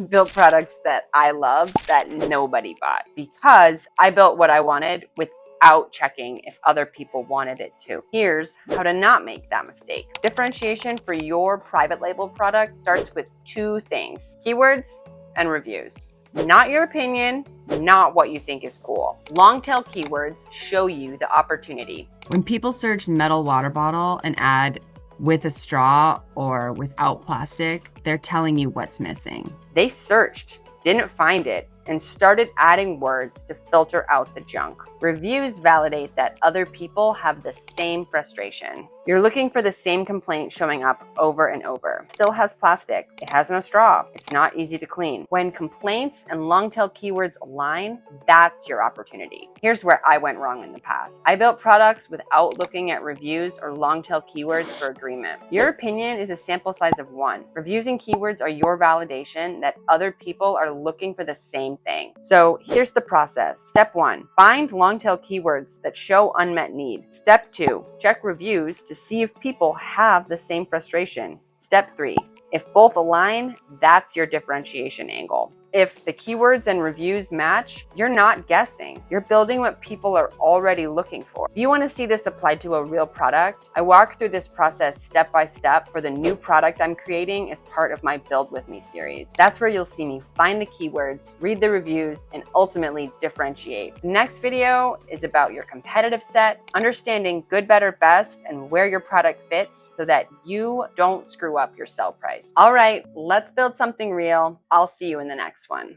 built products that I love that nobody bought because I built what I wanted without checking if other people wanted it too. Here's how to not make that mistake. Differentiation for your private label product starts with two things: keywords and reviews. Not your opinion, not what you think is cool. Long tail keywords show you the opportunity. When people search metal water bottle and add with a straw or without plastic, they're telling you what's missing. They searched, didn't find it, and started adding words to filter out the junk. Reviews validate that other people have the same frustration. You're looking for the same complaint showing up over and over. Still has plastic. It has no straw. It's not easy to clean. When complaints and long tail keywords align, that's your opportunity. Here's where I went wrong in the past. I built products without looking at reviews or long tail keywords for agreement. Your opinion is a sample size of one. Reviews and keywords are your validation that other people are looking for the same thing. So here's the process. Step 1, find long tail keywords that show unmet need. Step 2, check reviews to see if people have the same frustration. Step 3, if both align, that's your differentiation angle. If the keywords and reviews match, you're not guessing. You're building what people are already looking for. If you want to see this applied to a real product, I walk through this process step by step for the new product I'm creating as part of my Build With Me series. That's where you'll see me find the keywords, read the reviews, and ultimately differentiate. The next video is about your competitive set, understanding good, better, best, and where your product fits so that you don't screw up your sell price. All right, let's build something real. I'll see you in the next one.